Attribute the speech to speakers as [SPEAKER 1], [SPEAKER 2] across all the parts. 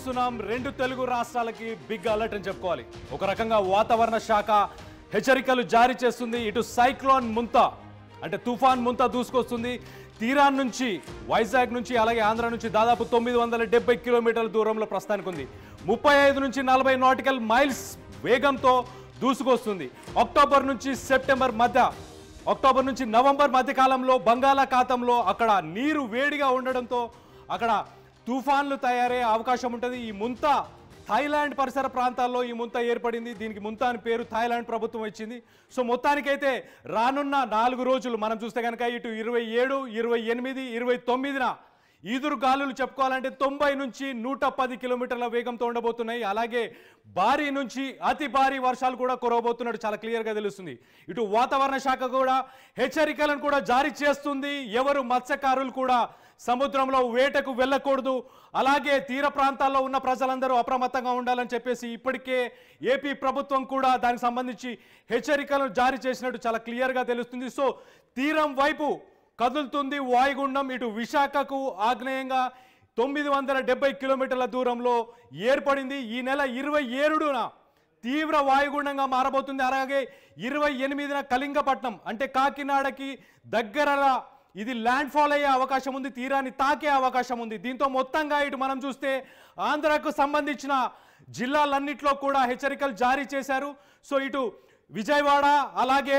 [SPEAKER 1] చూస్తున్నాం రెండు తెలుగు రాష్ట్రాలకి బిగ్ అలర్ట్ అని చెప్పుకోవాలి. ఒక రకంగా వాతావరణ శాఖ హెచ్చరికలు జారీ చేస్తుంది. ఇటు సైక్లోన్ ముంతా అంటే తుఫాన్ ముంతా దూసుకొస్తుంది. తీరాన్ నుంచి వైజాగ్ నుంచి అలాగే ఆంధ్ర నుంచి దాదాపు 970 కిలోమీటర్ల దూరంలో ప్రస్తుతానికి ఉంది. 35 నుంచి 40 నాటికల్ మైల్స్ వేగంతో దూసుకొస్తుంది. అక్టోబర్ నుంచి నవంబర్ మధ్య కాలంలో బంగాళాఖాతంలో అక్కడ నీరు వేడిగా ఉండడంతో అక్కడ తుఫాన్లు తయారయ్యే అవకాశం ఉంటుంది. ఈ ముంతా థాయిలాండ్ పరిసర ప్రాంతాల్లో ఈ ముంతా ఏర్పడింది. దీనికి ముంతా అని పేరు థాయిలాండ్ ప్రభుత్వం ఇచ్చింది. సో మొత్తానికైతే రానున్న 4 రోజులు మనం చూస్తే కనుక ఇటు 27, 28, 29న ఈదురు గాలులు చెప్పుకోవాలంటే 90 నుంచి 110 కిలోమీటర్ల వేగంతో ఉండబోతున్నాయి. అలాగే భారీ నుంచి అతి భారీ వర్షాలు కూడా కురవబోతున్నట్టు చాలా క్లియర్గా తెలుస్తుంది. ఇటు వాతావరణ శాఖ కూడా హెచ్చరికలను కూడా జారీ చేస్తుంది. ఎవరు మత్స్యకారులు కూడా సముద్రంలో వేటకు వెళ్ళకూడదు, అలాగే తీర ప్రాంతాల్లో ఉన్న ప్రజలందరూ అప్రమత్తంగా ఉండాలని చెప్పేసి ఇప్పటికే ఏపీ ప్రభుత్వం కూడా దానికి సంబంధించి హెచ్చరికలను జారీ చేసినట్టు చాలా క్లియర్గా తెలుస్తుంది. సో తీరం వైపు కదులుతుంది వాయుగుండం. ఇటు విశాఖకు ఆగ్నేయంగా 970 కిలోమీటర్ల దూరంలో ఏర్పడింది. ఈ నెల 27న తీవ్ర వాయుగుండంగా మారబోతుంది. అలాగే 28న కళింగపట్నం అంటే కాకినాడకి దగ్గరగా ఇది ల్యాండ్ ఫాల్ అయ్యే అవకాశం ఉంది, తీరాన్ని తాకే అవకాశం ఉంది. దీంతో మొత్తంగా ఇటు మనం చూస్తే ఆంధ్రాకు సంబంధించిన జిల్లాలన్నింటిలో కూడా హెచ్చరికలు జారీ చేశారు. సో ఇటు విజయవాడ అలాగే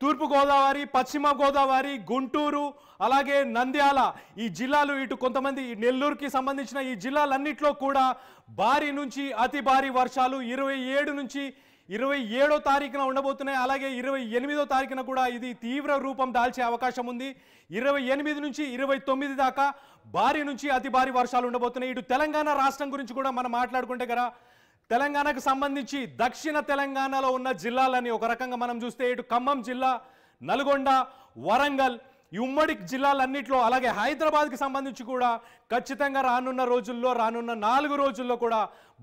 [SPEAKER 1] తూర్పుగోదావరి, పశ్చిమ గోదావరి, గుంటూరు అలాగే నంద్యాల ఈ జిల్లాలు, ఇటు కొంతమంది నెల్లూరుకి సంబంధించిన ఈ జిల్లాలన్నింటిలో కూడా భారీ నుంచి అతి భారీ వర్షాలు 27 నుంచి 27వ తారీఖున ఉండబోతున్నాయి. అలాగే 28వ తారీఖున కూడా ఇది తీవ్ర రూపం దాల్చే అవకాశం ఉంది. 28 నుంచి 29 దాకా భారీ నుంచి అతి భారీ వర్షాలు ఉండబోతున్నాయి. ఇటు తెలంగాణ రాష్ట్రం గురించి కూడా మనం మాట్లాడుకుంటే కదా, తెలంగాణకు సంబంధించి దక్షిణ తెలంగాణలో ఉన్న జిల్లాలని ఒక రకంగా మనం చూస్తే ఇటు ఖమ్మం జిల్లా, నల్గొండ, వరంగల్ ఈ ఉమ్మడి జిల్లాలన్నింటిలో అలాగే హైదరాబాద్కి సంబంధించి కూడా ఖచ్చితంగా రానున్న 4 రోజుల్లో కూడా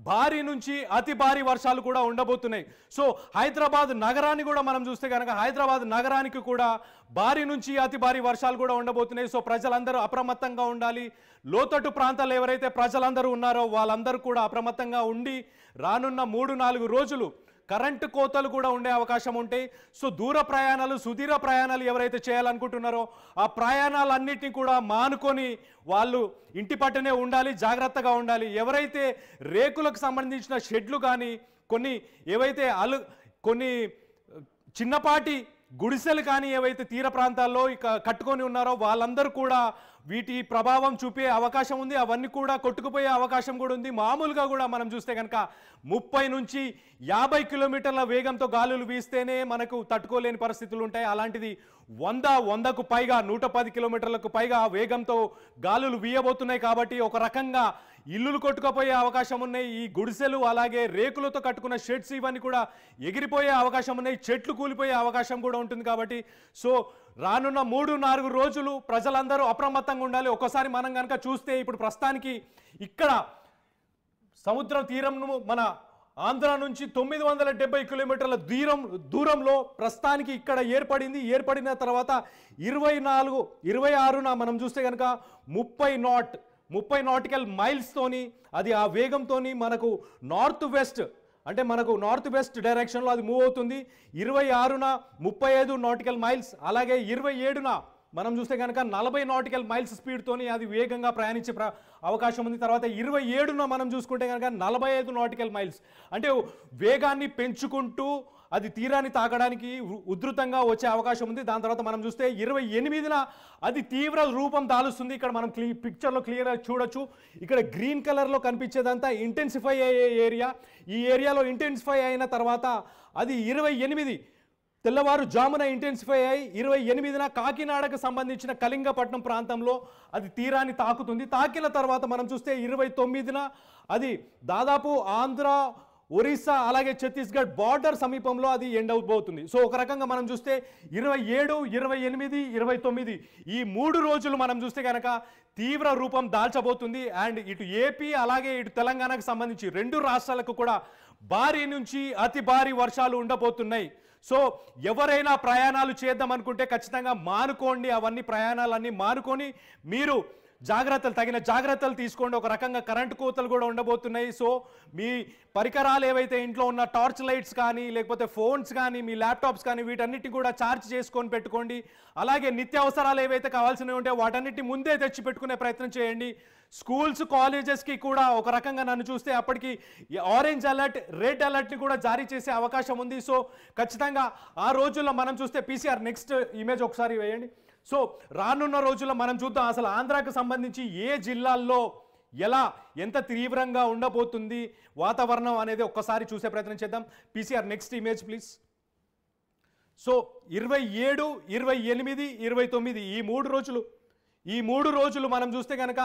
[SPEAKER 1] భారీ నుంచి అతి భారీ వర్షాలు కూడా ఉండబోతున్నాయి. సో హైదరాబాద్ నగరాన్ని కూడా మనం చూస్తే కనుక హైదరాబాద్ నగరానికి కూడా భారీ నుంచి అతి భారీ వర్షాలు కూడా ఉండబోతున్నాయి. సో ప్రజలందరూ అప్రమత్తంగా ఉండాలి. లోతట్టు ప్రాంతాలు ఎవరైతే ప్రజలందరూ ఉన్నారో వాళ్ళందరూ కూడా అప్రమత్తంగా ఉండి రానున్న 3-4 రోజులు కరెంటు కోతలు కూడా ఉండే అవకాశం ఉంటాయి. సో దూర ప్రయాణాలు, సుదీర ప్రయాణాలు ఎవరైతే చేయాలనుకుంటున్నారో ఆ ప్రయాణాలన్నింటినీ కూడా మానుకొని వాళ్ళు ఇంటి పట్టునే ఉండాలి, జాగ్రత్తగా ఉండాలి. ఎవరైతే రేకులకు సంబంధించిన షెడ్లు కానీ కొన్ని చిన్నపాటి గుడిసెలు కానీ ఏవైతే తీర ప్రాంతాల్లో కట్టుకొని ఉన్నారో వాళ్ళందరూ కూడా వీటి ప్రభావం చూపే అవకాశం ఉంది. అవన్నీ కూడా కొట్టుకుపోయే అవకాశం కూడా ఉంది. మామూలుగా కూడా మనం చూస్తే కనుక 30 నుంచి 50 కిలోమీటర్ల వేగంతో గాలులు వీస్తేనే మనకు తట్టుకోలేని పరిస్థితులు ఉంటాయి. అలాంటిది 100కు పైగా 110 కిలోమీటర్లకు పైగా వేగంతో గాలులు వీయబోతున్నాయి. కాబట్టి ఒక రకంగా ఇల్లులు కొట్టుకుపోయే అవకాశం ఉన్నాయి. ఈ గుడిసెలు అలాగే రేకులతో కట్టుకున్న షెడ్స్ ఇవన్నీ కూడా ఎగిరిపోయే అవకాశం ఉన్నాయి. చెట్లు కూలిపోయే అవకాశం కూడా ఉంటుంది. కాబట్టి సో రానున్న 3-4 రోజులు ప్రజలందరూ అప్రమత్తంగా ఉండాలి. ఒక్కసారి మనం కనుక చూస్తే ఇప్పుడు ప్రస్తుతానికి ఇక్కడ సముద్ర తీరంను మన ఆంధ్ర నుంచి 970 కిలోమీటర్ల దూరంలో ప్రస్తుతానికి ఇక్కడ ఏర్పడిన తర్వాత 26న మనం చూస్తే కనుక 30 నాటికల్ మైల్స్ తోని అది ఆ వేగంతోని మనకు నార్త్ వెస్ట్ డైరెక్షన్లో అది మూవ్ అవుతుంది. 26న 35 నాటికల్ మైల్స్ అలాగే 27న మనం చూస్తే కనుక 40 నాటికల్ మైల్స్ స్పీడ్తోని అది వేగంగా ప్రయాణించే అవకాశం ఉంది. తర్వాత 27న మనం చూసుకుంటే కనుక 45 నాటికల్ మైల్స్ అంటే వేగాన్ని పెంచుకుంటూ అది తీరాన్ని తాకడానికి ఉధృతంగా వచ్చే అవకాశం ఉంది. దాని తర్వాత మనం చూస్తే 28న అది తీవ్ర రూపం దాలుస్తుంది. ఇక్కడ మనం పిక్చర్లో క్లియర్గా చూడొచ్చు. ఇక్కడ గ్రీన్ కలర్లో కనిపించేదంతా ఇంటెన్సిఫై అయ్యే ఏరియా. ఈ ఏరియాలో ఇంటెన్సిఫై అయిన తర్వాత అది 28 తెల్లవారుజామున ఇంటెన్సిఫై అయ్యి 28న కాకినాడకు సంబంధించిన కళింగపట్నం ప్రాంతంలో అది తీరాన్ని తాకుతుంది. తాకిన తర్వాత మనం చూస్తే 29న అది దాదాపు ఆంధ్ర, ఒరిస్సా అలాగే ఛత్తీస్గఢ్ బార్డర్ సమీపంలో అది ఎండ్ అవుతుంది. సో ఒక రకంగా మనం చూస్తే 27, 28, 29 ఈ 3 రోజులు మనం చూస్తే కనుక తీవ్ర రూపం దాల్చబోతుంది. అండ్ ఇటు ఏపీ అలాగే ఇటు తెలంగాణకు సంబంధించి 2 రాష్ట్రాలకు కూడా భారీ నుంచి అతి భారీ వర్షాలు ఉండబోతున్నాయి. సో ఎవరైనా ప్రయాణాలు చేద్దాం అనుకుంటే ఖచ్చితంగా మానుకోండి. అవన్నీ ప్రయాణాలన్నీ మానుకొని మీరు తగిన జాగ్రత్తలు తీసుకోండి. ఒక రకంగా కరెంటు కోతలు కూడా ఉండబోతున్నాయి. సో మీ పరికరాలు ఏవైతే ఇంట్లో ఉన్న టార్చ్ లైట్స్ కానీ లేకపోతే ఫోన్స్ కానీ మీ ల్యాప్టాప్స్ కానీ వీటన్నిటి కూడా ఛార్జ్ చేసుకొని పెట్టుకోండి. అలాగే నిత్యావసరాలు ఏవైతే కావాల్సినవి ఉంటే వాటన్నిటి ముందే తెచ్చి పెట్టుకునే ప్రయత్నం చేయండి. స్కూల్స్ కాలేజెస్కి కూడా ఒక రకంగా నన్ను చూస్తే అప్పటికి ఆరెంజ్ అలర్ట్, రెడ్ అలర్ట్ని కూడా జారీ చేసే అవకాశం ఉంది. సో ఖచ్చితంగా ఆ రోజుల్లో మనం చూస్తే PCR నెక్స్ట్ ఇమేజ్ ఒకసారి వేయండి. సో రానున్న రోజుల్లో మనం చూద్దాం అసలు ఆంధ్రాకు సంబంధించి ఏ జిల్లాల్లో ఎంత తీవ్రంగా ఉండబోతుంది వాతావరణం అనేది ఒక్కసారి చూసే ప్రయత్నం చేద్దాం. PCR next image please. So 27, 28, 29 ఈ మూడు రోజులు మనం చూస్తే కనుక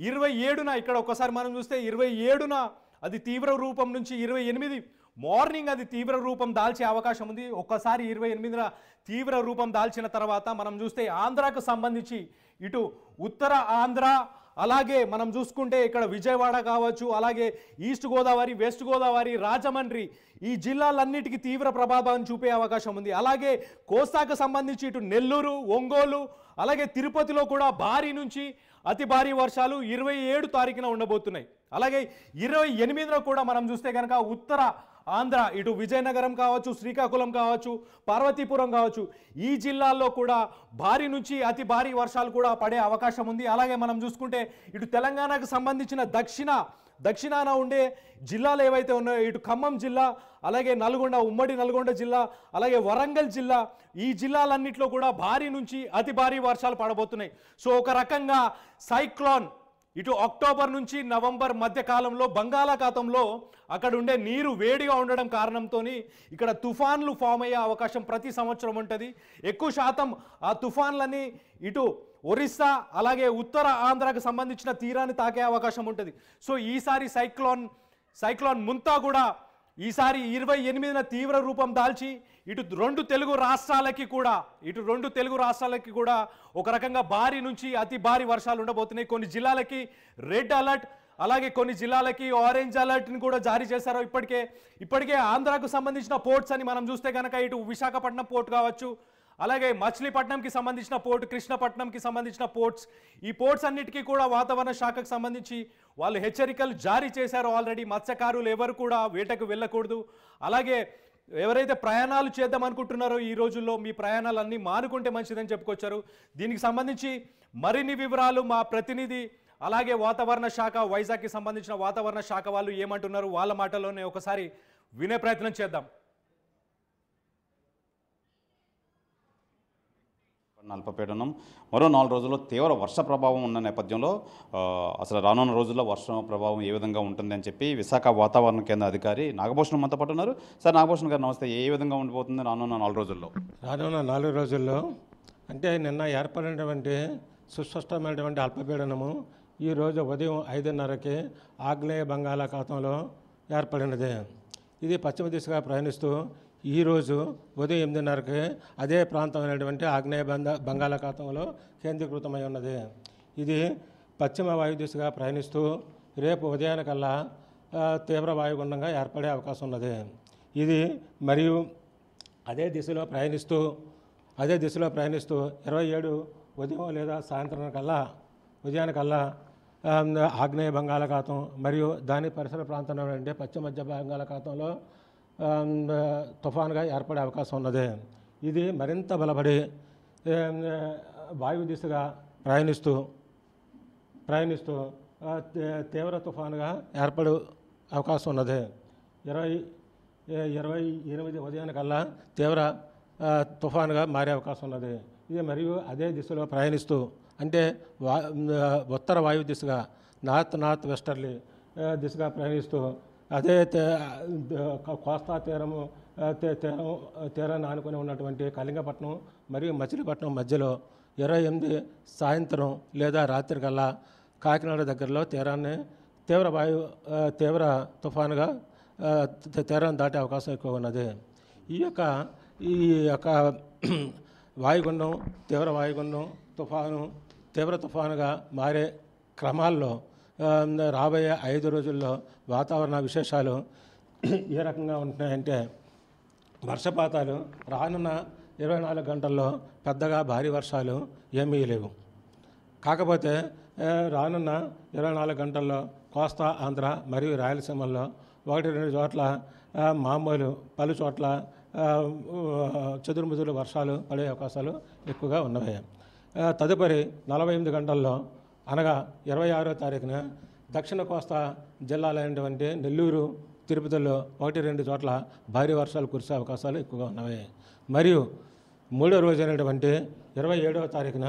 [SPEAKER 1] 27న ఇక్కడ ఒక్కసారి మనం చూస్తే 27న అది తీవ్ర రూపం నుంచి 28 మార్నింగ్ అది తీవ్ర రూపం దాల్చే అవకాశం ఉంది. ఒక్కసారి 28న తీవ్ర రూపం దాల్చిన తర్వాత మనం చూస్తే ఆంధ్రాకు సంబంధించి ఇటు ఉత్తర ఆంధ్ర అలాగే మనం చూసుకుంటే ఇక్కడ విజయవాడ కావచ్చు, అలాగే ఈస్ట్ గోదావరి, వెస్ట్ గోదావరి, రాజమండ్రి ఈ జిల్లాలన్నిటికీ తీవ్ర ప్రభావం చూపే అవకాశం ఉంది. అలాగే కోస్తాకు సంబంధించి ఇటు నెల్లూరు, ఒంగోలు అలాగే తిరుపతిలో కూడా భారీ నుంచి అతి భారీ వర్షాలు 27 తారీఖున ఉండబోతున్నాయి. అలాగే 28న కూడా మనం చూస్తే కనుక ఉత్తర ఆంధ్ర ఇటు విజయనగరం కావచ్చు, శ్రీకాకుళం కావచ్చు, పార్వతీపురం కావచ్చు ఈ జిల్లాల్లో కూడా భారీ నుంచి అతి భారీ వర్షాలు కూడా పడే అవకాశం ఉంది. అలాగే మనం చూసుకుంటే ఇటు తెలంగాణకు సంబంధించిన దక్షిణాన ఉండే జిల్లాలు ఏవైతే ఉన్నాయో ఇటు ఖమ్మం జిల్లా అలాగే ఉమ్మడి నల్గొండ జిల్లా అలాగే వరంగల్ జిల్లా ఈ జిల్లాలన్నింటిలో కూడా భారీ నుంచి అతి భారీ వర్షాలు పడబోతున్నాయి. సో ఒక రకంగా సైక్లోన్ ఇటు అక్టోబర్ నుంచి నవంబర్ మధ్య కాలంలో బంగాళాఖాతంలో అక్కడ ఉండే నీరు వేడిగా ఉండడం కారణంతో ఇక్కడ తుఫాన్లు ఫామ్ అయ్యే అవకాశం ప్రతి సంవత్సరం ఉంటుంది. ఎక్కువ శాతం ఆ తుఫాన్లని ఇటు ఒరిస్సా అలాగే ఉత్తర ఆంధ్రాకు సంబంధించిన తీరాన్ని తాకే అవకాశం ఉంటుంది. సో ఈసారి సైక్లోన్ ముంతా కూడా ఈసారి 28న తీవ్ర రూపం దాల్చి ఇటు రెండు తెలుగు రాష్ట్రాలకి కూడా ఒక రకంగా భారీ నుంచి అతి భారీ వర్షాలు ఉండబోతున్నాయి. కొన్ని జిల్లాలకి రెడ్ అలర్ట్ అలాగే కొన్ని జిల్లాలకి ఆరెంజ్ అలర్ట్ని కూడా జారీ చేశారు. ఇప్పటికే ఆంధ్రాకు సంబంధించిన పోర్ట్స్ అని మనం చూస్తే కనుక ఇటు విశాఖపట్నం పోర్ట్ కావచ్చు, అలాగే మచిలీపట్నంకి సంబంధించిన పోర్ట్, కృష్ణపట్నంకి సంబంధించిన పోర్ట్స్ ఈ పోర్ట్స్ అన్నిటికీ కూడా వాతావరణ శాఖకు సంబంధించి వాళ్ళు హెచ్చరికలు జారీ చేశారు ఆల్రెడీ. మత్స్యకారులు ఎవరు కూడా వేటకు వెళ్ళకూడదు. అలాగే ఎవరైతే ప్రయాణాలు చేద్దాం అనుకుంటున్నారో ఈ రోజుల్లో మీ ప్రయాణాలన్నీ మానుకుంటే మంచిదని చెప్పుకొచ్చారు. దీనికి సంబంధించి మరిన్ని వివరాలు మా ప్రతినిధి అలాగే వాతావరణ శాఖ వైజాగ్కి సంబంధించిన వాతావరణ శాఖ వాళ్ళు ఏమంటున్నారు వాళ్ళ మాటల్లోనే ఒకసారి వినే ప్రయత్నం చేద్దాం.
[SPEAKER 2] అల్పపీడనం మరో 4 రోజుల్లో తీవ్ర వర్ష ప్రభావం ఉన్న నేపథ్యంలో అసలు రానున్న రోజుల్లో వర్షం ప్రభావం ఏ విధంగా ఉంటుందని చెప్పి విశాఖ వాతావరణ కేంద్ర అధికారి నాగభూషణం మనతో పాటు ఉన్నారు. సార్ నాగభూషణం గారు నమస్తే. ఏ విధంగా ఉండిపోతుంది రానున్న 4 రోజుల్లో?
[SPEAKER 3] రానున్న 4 రోజుల్లో అంటే నిన్న ఏర్పడినటువంటి సుస్పష్టమైనటువంటి అల్పపీడనము ఈరోజు ఉదయం 5:30కి ఆగ్నేయ బంగాళాఖాతంలో ఏర్పడినది. ఇది పశ్చిమ దిశగా ప్రయాణిస్తూ ఈరోజు ఉదయం 8:30కి అదే ప్రాంతమైనటువంటి ఆగ్నేయ బంగాళాఖాతంలో కేంద్రీకృతమై ఉన్నది. ఇది పశ్చిమ వాయు దిశగా ప్రయాణిస్తూ రేపు ఉదయానికల్లా తీవ్ర వాయుగుండంగా ఏర్పడే అవకాశం ఉన్నది. ఇది మరియు అదే దిశలో ప్రయాణిస్తూ 27 ఉదయం లేదా ఉదయానికల్లా ఆగ్నేయ బంగాళాఖాతం మరియు దాని పరిసర ప్రాంతంలో ఉండే పశ్చిమ మధ్య బంగాళాఖాతంలో తుఫాన్గా ఏర్పడే అవకాశం ఉన్నది. ఇది మరింత బలపడి వాయు దిశగా ప్రయాణిస్తూ తీవ్ర తుఫానుగా ఏర్పడే అవకాశం ఉన్నది. 28 ఉదయానికల్లా తీవ్ర తుఫానుగా మారే అవకాశం ఉన్నది. ఇది మరియు అదే దిశలో ప్రయాణిస్తూ అంటే ఉత్తర వాయు దిశగా నార్త్ వెస్టర్లీ దిశగా ప్రయాణిస్తూ అదే కోస్తా తీరాన్ని ఆనుకొని ఉన్నటువంటి కళింగపట్నం మరియు మచిలీపట్నం మధ్యలో 28 సాయంత్రం లేదా రాత్రి కల్లా కాకినాడ దగ్గరలో తీవ్ర తుఫానుగా తీరాన్ని దాటే అవకాశం ఎక్కువ ఉన్నది. ఈ యొక్క వాయుగుండం తీవ్ర వాయుగుండం తీవ్ర తుఫానుగా మారే క్రమాల్లో రాబోయే 5 రోజుల్లో వాతావరణ విశేషాలు ఏ రకంగా ఉంటున్నాయంటే వర్షపాతాలు రానున్న 24 గంటల్లో పెద్దగా భారీ వర్షాలు ఏమీ లేవు. కాకపోతే రానున్న 24 గంటల్లో కోస్తా ఆంధ్ర మరియు రాయలసీమల్లో 1-2 చోట్ల మామూలు పలు చోట్ల చెదురుముదురు వర్షాలు పడే అవకాశాలు ఎక్కువగా ఉన్నవి. తదుపరి 48 గంటల్లో అనగా 26వ తారీఖున దక్షిణ కోస్తా జిల్లాలైనటువంటి నెల్లూరు, తిరుపతిలో 1-2 చోట్ల భారీ వర్షాలు కురిసే అవకాశాలు ఎక్కువగా ఉన్నవి. మరియు మూడో రోజు అయినటువంటి 27వ తారీఖున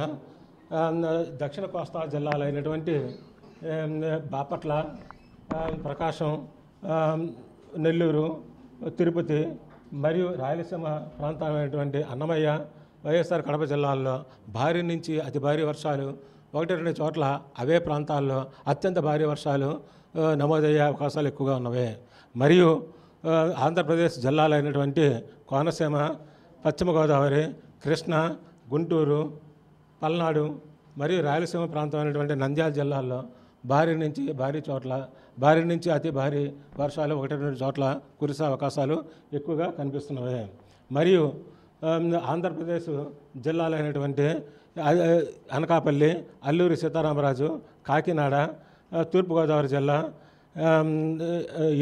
[SPEAKER 3] దక్షిణ కోస్తా జిల్లాలైనటువంటి బాపట్ల, ప్రకాశం, నెల్లూరు, తిరుపతి మరియు రాయలసీమ ప్రాంతమైనటువంటి అన్నమయ్య, వైఎస్ఆర్ కడప జిల్లాల్లో భారీ నుంచి అతి భారీ వర్షాలు 1-2 చోట్ల అవే ప్రాంతాల్లో అత్యంత భారీ వర్షాలు నమోదయ్యే అవకాశాలు ఎక్కువగా ఉన్నవి. మరియు ఆంధ్రప్రదేశ్ జిల్లాలైనటువంటి కోనసీమ, పశ్చిమ గోదావరి, కృష్ణా, గుంటూరు, పల్నాడు మరియు రాయలసీమ ప్రాంతమైనటువంటి నంద్యాల జిల్లాల్లో భారీ నుంచి అతి భారీ వర్షాలు 1-2 చోట్ల కురిసే అవకాశాలు ఎక్కువగా కనిపిస్తున్నవి. మరియు ఆంధ్రప్రదేశ్ జిల్లాలైనటువంటి అనకాపల్లి, అల్లూరి సీతారామరాజు, కాకినాడ, తూర్పుగోదావరి జిల్లా,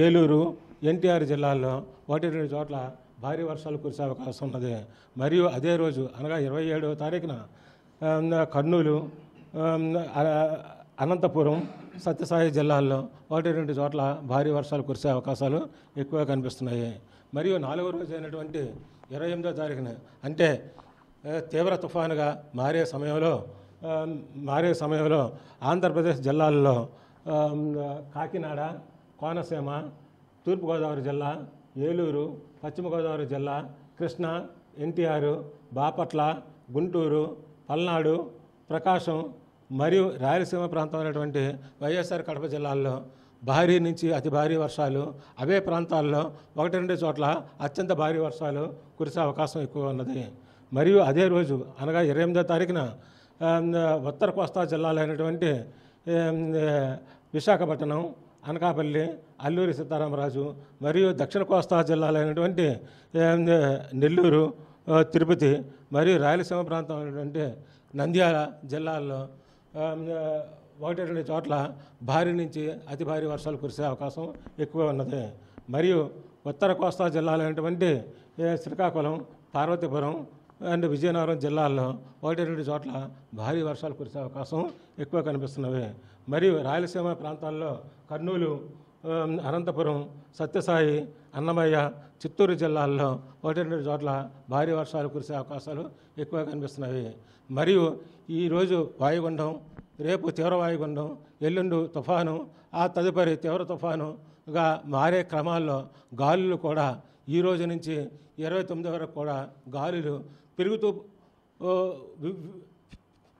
[SPEAKER 3] ఏలూరు, ఎన్టీఆర్ జిల్లాల్లో 1-2 చోట్ల భారీ వర్షాలు కురిసే అవకాశం ఉన్నది. మరియు అదే రోజు అనగా 27వ తారీఖున కర్నూలు, అనంతపురం, సత్యసాయి జిల్లాల్లో 1-2 చోట్ల భారీ వర్షాలు కురిసే అవకాశాలు ఎక్కువగా కనిపిస్తున్నాయి. మరియు 4వ రోజు అయినటువంటి 28వ తారీఖున అంటే తీవ్ర తుఫానుగా మారే సమయంలో ఆంధ్రప్రదేశ్ జిల్లాల్లో కాకినాడ, కోనసీమ, తూర్పుగోదావరి జిల్లా, ఏలూరు, పశ్చిమ గోదావరి జిల్లా, కృష్ణా, ఎన్టీఆర్, బాపట్ల, గుంటూరు, పల్నాడు, ప్రకాశం మరియు రాయలసీమ ప్రాంతమైనటువంటి వైఎస్ఆర్ కడప జిల్లాల్లో భారీ నుంచి అతి భారీ వర్షాలు, అవే ప్రాంతాల్లో 1-2 చోట్ల అత్యంత భారీ వర్షాలు కురిసే అవకాశం ఎక్కువ ఉన్నది. మరియు అదే రోజు అనగా 28వ తారీఖున ఉత్తర కోస్తా జిల్లాలైనటువంటి విశాఖపట్నం, అనకాపల్లి, అల్లూరి సీతారామరాజు మరియు దక్షిణ కోస్తా జిల్లాలైనటువంటి నెల్లూరు, తిరుపతి మరియు రాయలసీమ ప్రాంతమైనటువంటి నంద్యాల జిల్లాల్లో 1-2 చోట్ల భారీ నుంచి అతి భారీ వర్షాలు కురిసే అవకాశం ఎక్కువ ఉన్నది. మరియు ఉత్తర కోస్తా జిల్లాలైనటువంటి శ్రీకాకుళం, పార్వతీపురం అండ్ విజయనగరం జిల్లాల్లో 1-2 చోట్ల భారీ వర్షాలు కురిసే అవకాశం ఎక్కువ కనిపిస్తున్నవి. మరియు రాయలసీమ ప్రాంతాల్లో కర్నూలు, అనంతపురం, సత్యసాయి, అన్నమయ్య, చిత్తూరు జిల్లాల్లో 1-2 చోట్ల భారీ వర్షాలు కురిసే అవకాశాలు ఎక్కువ కనిపిస్తున్నవి. మరియు ఈరోజు వాయుగుండం, రేపు తీవ్ర వాయుగుండం, ఎల్లుండి తుఫాను, ఆ తదుపరి తీవ్ర తుఫానుగా మారే క్రమాల్లో గాలులు కూడా ఈ రోజు నుంచి 29 వరకు కూడా గాలులు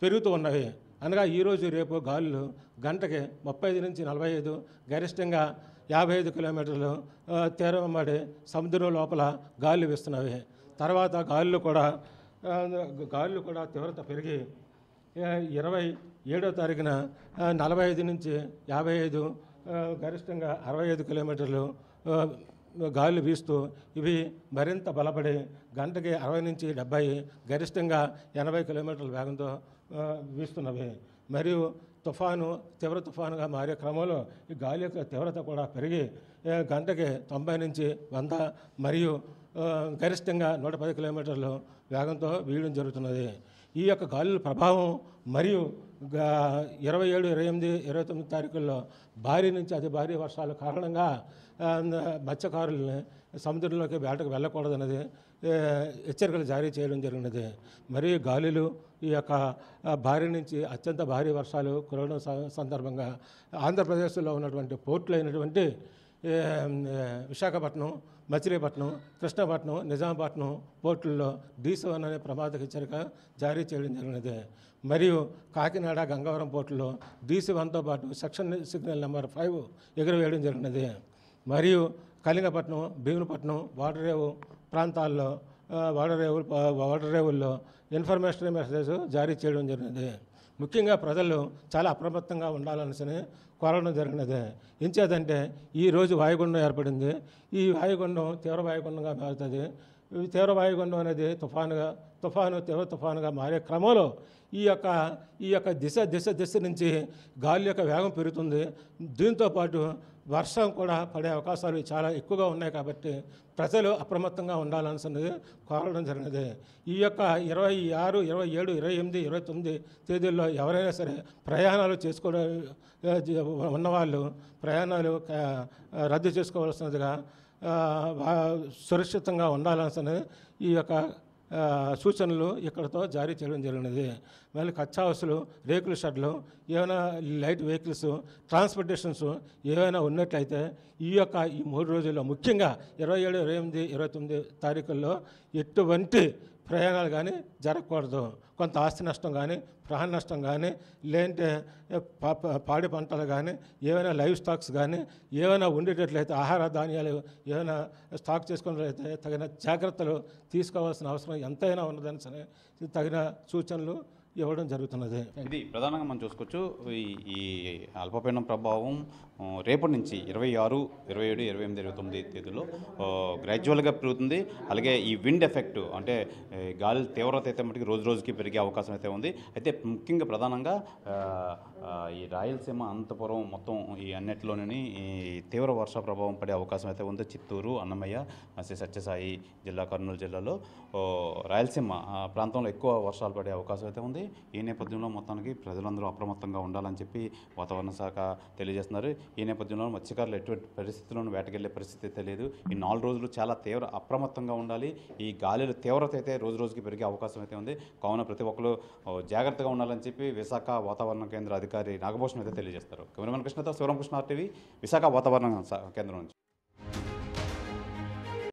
[SPEAKER 3] పెరుగుతూ ఉన్నవి. అనగా ఈరోజు రేపు గాలులు గంటకి 35 నుంచి 45, గరిష్టంగా 55 కిలోమీటర్లు తీరమడి సముద్రం లోపల గాలులు వీస్తున్నవి. తర్వాత గాలులు కూడా తీవ్రత పెరిగి 27వ తారీఖున 45 నుంచి 55, గరిష్టంగా 65 కిలోమీటర్లు గాలులు వీస్తూ ఇవి మరింత బలపడి గంటకి 60 నుంచి 70, గరిష్టంగా 80 కిలోమీటర్ల వేగంతో వీస్తున్నవి. మరియు తీవ్ర తుఫానుగా మారే క్రమంలో ఈ గాలి యొక్క తీవ్రత కూడా పెరిగి గంటకి 90 నుంచి 100 మరియు గరిష్టంగా 110 కిలోమీటర్లు వేగంతో వీయడం జరుగుతున్నది. ఈ యొక్క గాలుల ప్రభావం మరియు 27, 28, 29 తారీఖుల్లో భారీ నుంచి అతి భారీ వర్షాల కారణంగా మత్స్యకారుల్ని సముద్రంలోకి వేటకు వెళ్ళకూడదన్నది హెచ్చరికలు జారీ చేయడం జరిగినది. మరియు గాలులు ఈ యొక్క భారీ నుంచి అత్యంత భారీ వర్షాలు కురవడం సందర్భంగా ఆంధ్రప్రదేశ్లో ఉన్నటువంటి పోర్టులు అయినటువంటి విశాఖపట్నం, మచిలీపట్నం, కృష్ణపట్నం, నిజామాబాద్పట్నం పోర్టుల్లో D7 అనే ప్రమాద హెచ్చరిక జారీ చేయడం జరిగినది. మరియు కాకినాడ, గంగవరం పోర్టులో D7తో పాటు సెక్షన్ సిగ్నల్ నెంబర్ 5 ఎగురవేయడం జరిగినది. మరియు కళింగపట్నం, భీమునిపట్నం, వాడరేవు ప్రాంతాల్లో వాడరేవుల్లో ఇన్ఫర్మేషన్ మెసేజ్ జారీ చేయడం జరిగినది. ముఖ్యంగా ప్రజలు చాలా అప్రమత్తంగా ఉండాలనేసి కోరడం జరిగినది. ఎంచేదంటే ఈరోజు వాయుగుండం ఏర్పడింది. ఈ వాయుగుండం తీవ్ర వాయుగుండంగా మారుతుంది. ఈ తీవ్ర వాయుగుండం అనేది తీవ్ర తుఫానుగా మారే క్రమంలో ఈ యొక్క దిశ నుంచి గాలి యొక్క వేగం పెరుగుతుంది. దీంతోపాటు వర్షం కూడా పడే అవకాశాలు చాలా ఎక్కువగా ఉన్నాయి కాబట్టి ప్రజలు అప్రమత్తంగా ఉండాలన్నది కోరడం జరిగినది. ఈ యొక్క 26, 27, 28, 29 తేదీల్లో ఎవరైనా సరే ప్రయాణాలు ఉన్నవాళ్ళు ప్రయాణాలు రద్దు చేసుకోవాల్సినదిగా సురక్షితంగా ఉండాలన్నది ఈ యొక్క సూచనలు ఇక్కడతో జారీ చేయడం జరిగినది. మళ్ళీ కచ్చా హౌసులు, రేకుల షెడ్లు, ఏమైనా లైట్ వెహికల్స్, ట్రాన్స్పోర్టేషన్స్ ఏవైనా ఉన్నట్లయితే ఈ 3 రోజుల్లో ముఖ్యంగా 27, 28, 29 తారీఖుల్లో ఎటువంటి ప్రయాణాలు కానీ జరగకూడదు. కొంత ఆస్తి నష్టం కానీ, ప్రాణ నష్టం కానీ, లేదంటే పాడి పంటలు కానీ, ఏమైనా లైవ్ స్టాక్స్ కానీ ఏమైనా ఉండేటట్లయితే ఆహార ధాన్యాలు ఏమైనా స్టాక్ చేసుకున్నట్లయితే తగిన జాగ్రత్తలు తీసుకోవాల్సిన అవసరం ఎంతైనా ఉన్నదని సరే తగిన సూచనలు ఇవ్వడం జరుగుతున్నది.
[SPEAKER 2] ఇది ప్రధానంగా మనం చూసుకోవచ్చు. ఈ అల్పపీడనం ప్రభావం రేపటి నుంచి 26, 27, 28, 29 తేదీలో గ్రాడ్యువల్గా పెరుగుతుంది. అలాగే ఈ విండ్ ఎఫెక్ట్ అంటే గాలి తీవ్రత అయితే మటుకు రోజు రోజుకి పెరిగే అవకాశం అయితే ఉంది. అయితే ముఖ్యంగా ప్రధానంగా ఈ రాయలసీమ, అనంతపురం మొత్తం ఈ అన్నిటిలోని ఈ తీవ్ర వర్ష ప్రభావం పడే అవకాశం అయితే ఉంది. చిత్తూరు, అన్నమయ్య, శ్రీ సత్యసాయి జిల్లా, కర్నూలు జిల్లాలో రాయలసీమ ప్రాంతంలో ఎక్కువ వర్షాలు పడే అవకాశం అయితే ఉంది. ఈ నేపథ్యంలో మొత్తానికి ప్రజలందరూ అప్రమత్తంగా ఉండాలని చెప్పి వాతావరణ శాఖ తెలియజేస్తున్నారు. ఈ నేపథ్యంలో మత్స్యకారులు ఎటువంటి పరిస్థితుల్లోనూ వేటకెళ్లే పరిస్థితి అయితే లేదు. ఈ 4 రోజులు చాలా అప్రమత్తంగా ఉండాలి. ఈ గాలుల తీవ్రత అయితే రోజు రోజుకి పెరిగే అవకాశం అయితే ఉంది. కావున ప్రతి ఒక్కరు జాగ్రత్తగా ఉండాలని చెప్పి విశాఖ వాతావరణ కేంద్ర అధికారి నాగభూషణ్ అయితే తెలియజేస్తారు. కెమెరామెన్ కృష్ణతో శివరామకృష్ణ RTV, విశాఖ వాతావరణ కేంద్రం నుంచి.